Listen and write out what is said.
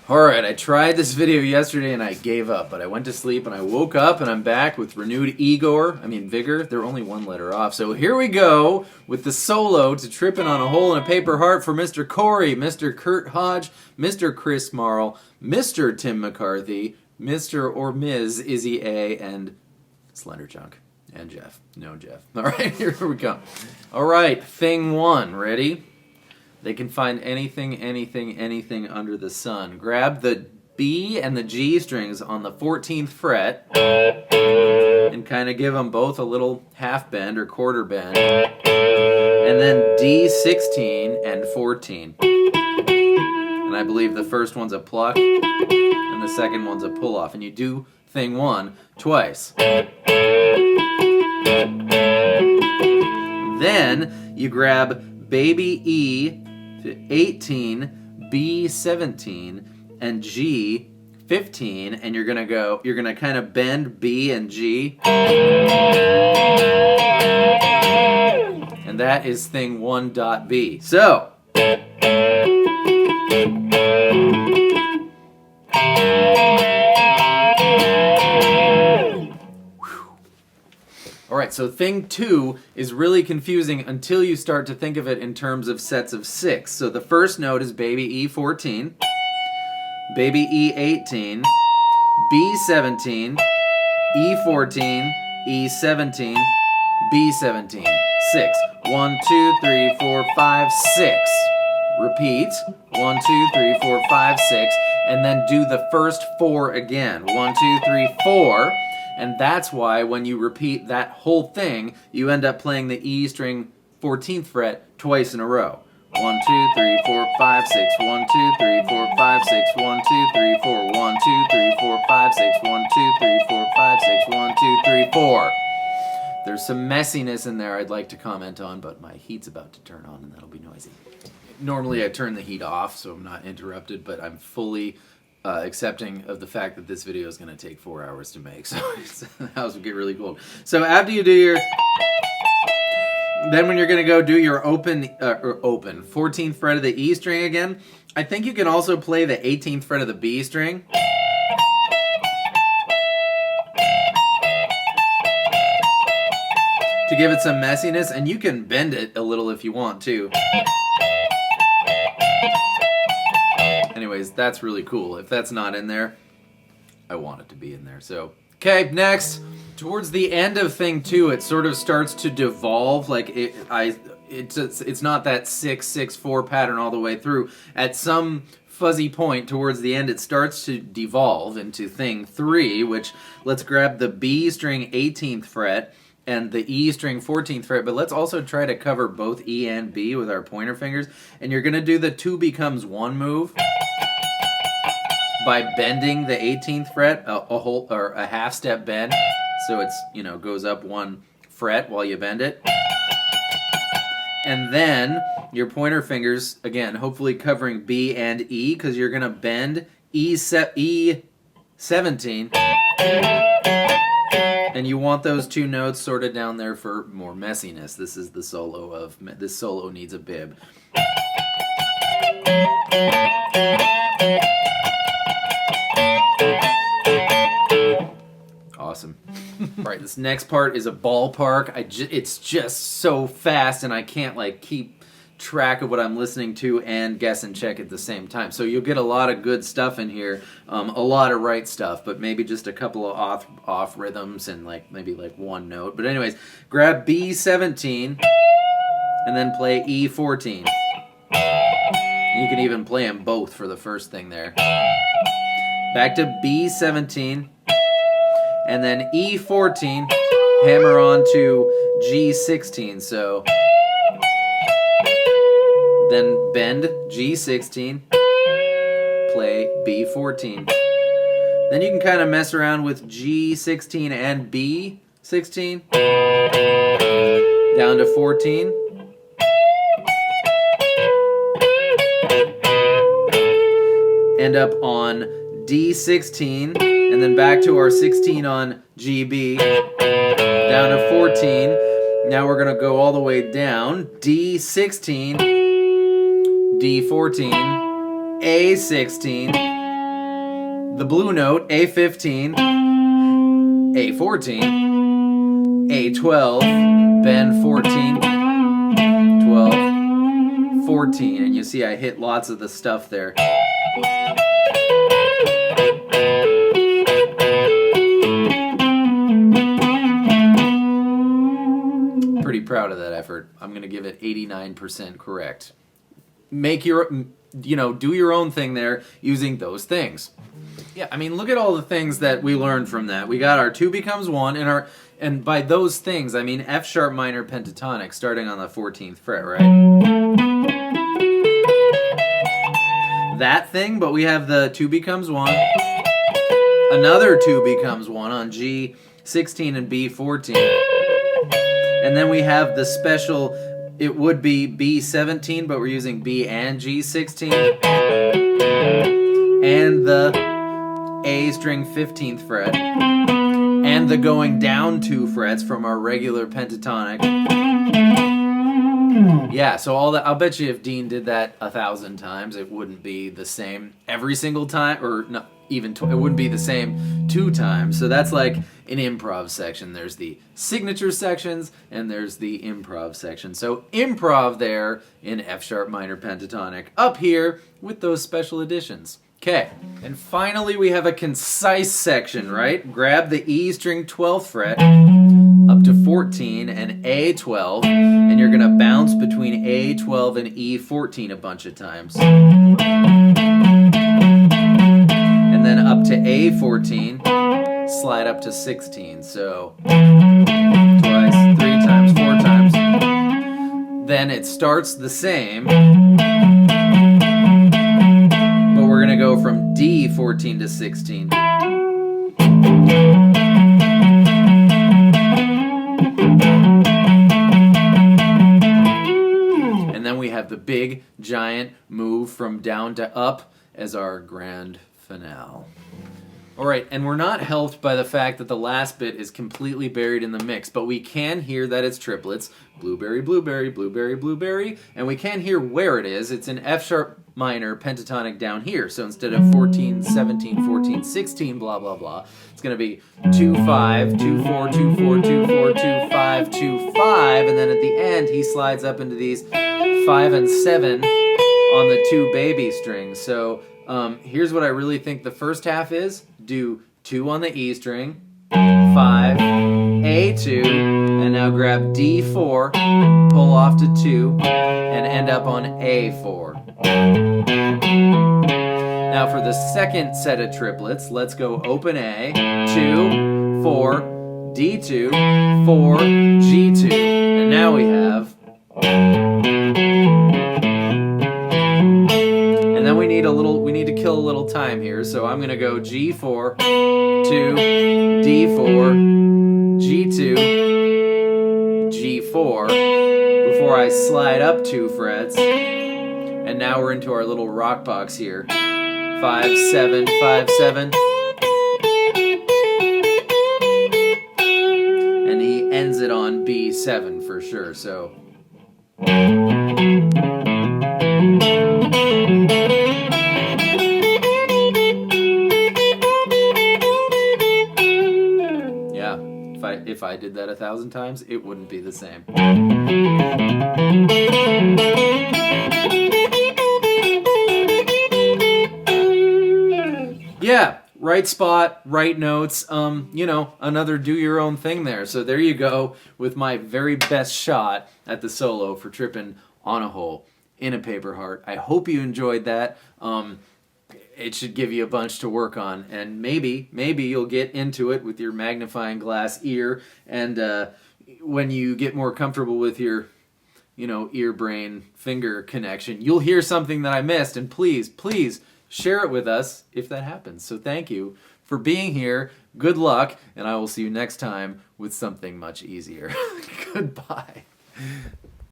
Alright, I tried this video yesterday and I gave up, but I went to sleep and I woke up and I'm back with renewed vigor. They're only one letter off. So here we go with the solo to Trippin' on a Hole in a Paper Heart for Mr. Corey, Mr. Kurt Hodge, Mr. Chris Marl, Mr. Tim McCarthy, Mr. or Ms. Izzy A, and Slender Chunk. And Jeff. No, Jeff. Alright, here we go. Alright, thing one. Ready? They can find anything under the sun. Grab the B and the G strings on the 14th fret and kind of give them both a little half bend or quarter bend. And then D16 and 14. And I believe the first one's a pluck and the second one's a pull off. And you do thing one twice. Then you grab baby E 18, B 17, and G 15, and you're gonna kind of bend B and G, and that is thing 1.B. So Alright, so thing two is really confusing until you start to think of it in terms of sets of 6. So the first note is baby E14, baby E18, B17, E14, E17, B17, 6. 1, 2, 3, 4, 5, 6. Repeat. 1, 2, 3, 4, 5, 6. And then do the first 4 again. 1, 2, 3, 4. And that's why when you repeat that whole thing, you end up playing the E string 14th fret twice in a row. 1, 2, 3, 4, 5, 6. 1, 2, 3, 4, 5, 6. 1, 2, 3, 4. 1, 2, 3, 4, 5, 6. 1, 2, 3, 4, 5, 6. 1, 2, 3, 4. There's some messiness in there I'd like to comment on, but my heat's about to turn on and that'll be noisy. Normally I turn the heat off so I'm not interrupted, but I'm fully accepting of the fact that this video is going to take 4 hours to make, so the house will get really cold. So after you do your, then when you're going to go do your open 14th fret of the E string again, I think you can also play the 18th fret of the B string. To give it some messiness, and you can bend it a little if you want to. Anyways, that's really cool. If that's not in there, I want it to be in there. So, okay, next. Towards the end of thing 2, it sort of starts to devolve. Like it's not that 6-6-4 pattern all the way through. At some fuzzy point towards the end, it starts to devolve into thing 3, which let's grab the B string 18th fret and the E string 14th fret, but let's also try to cover both E and B with our pointer fingers. And you're going to do the 2 becomes 1 move by bending the 18th fret a half step bend, so it's, goes up 1 fret while you bend it. And then your pointer fingers, again, hopefully covering B and E, because you're going to bend E17. And you want those 2 notes sort of down there for more messiness. This is the solo of, this solo needs a bib. Awesome. Alright, this next part is a ballpark. It's just so fast and I can't keep track of what I'm listening to and guess and check at the same time. So you'll get a lot of good stuff in here, a lot of right stuff, but maybe just a couple of off rhythms and maybe 1 note. But anyways, grab B17 and then play E14. And you can even play them both for the first thing there. Back to B17 and then E14, hammer on to G16. So then bend G16, play B14. Then you can kind of mess around with G16 and B16, down to 14. End up on D16, and then back to our 16 on GB, down to 14. Now we're going to go all the way down, D16, D14, A16, the blue note, A15, A14, A12, bend 14, 12, 14. And you see I hit lots of the stuff there. Pretty proud of that effort. I'm going to give it 89% correct. Make your, do your own thing there using those things. Yeah, I mean, look at all the things that we learned from that. We got our 2 becomes 1, and by those things, I mean F sharp minor pentatonic starting on the 14th fret, right? That thing, but we have the 2 becomes 1, another 2 becomes 1 on G16 and B14. And then we have the special, it would be B17, but we're using B and G16. And the A string 15th fret. And the going down 2 frets from our regular pentatonic. Yeah, so all that, I'll bet you if Dean did that 1,000 times, it wouldn't be the same every single time, or not even, it wouldn't be the same 2 times. So that's like an improv section. There's the signature sections, and there's the improv section. So improv there in F sharp minor pentatonic, up here with those special additions. Okay, and finally we have a concise section, right? Grab the E string 12th fret up to 14 and A12, and you're gonna bounce between A12 and E14 a bunch of times. And then up to A14, slide up to 16. So twice, 3 times, 4 times. Then it starts the same, but we're gonna go from D14 to 16. And then we have the big, giant move from down to up as our grand finale. All right, and we're not helped by the fact that the last bit is completely buried in the mix, but we can hear that it's triplets, blueberry, blueberry, blueberry, blueberry, and we can hear where it is. It's an F sharp minor pentatonic down here, so instead of 14, 17, 14, 16, blah, blah, blah, it's going to be 2, 5, 2, 4, 2, 4, 2, 4, 2, 5, 2, 5, and then at the end he slides up into these 5 and 7 on the 2 baby strings. So here's what I really think the first half is. Do 2 on the E string, 5, A2, and now grab D4, pull off to 2, and end up on A4. Now for the second set of triplets, let's go open A, 2, 4, D2, 4, G2, and now we have... And then we need to kill a little time here, so I'm gonna go G4, 2, D4, G2, G4, before I slide up 2 frets, and now we're into our little rock box here. 5, 7, 5, 7, and he ends it on B7 for sure, so... If I did that 1,000 times, it wouldn't be the same. Yeah, right spot, right notes, another do your own thing there. So there you go with my very best shot at the solo for Trippin' on a Hole in a Paper Heart. I hope you enjoyed that. It should give you a bunch to work on, and maybe you'll get into it with your magnifying glass ear, and when you get more comfortable with your, ear brain finger connection, you'll hear something that I missed, and please share it with us if that happens. So thank you for being here. Good luck, and I will see you next time with something much easier. Goodbye.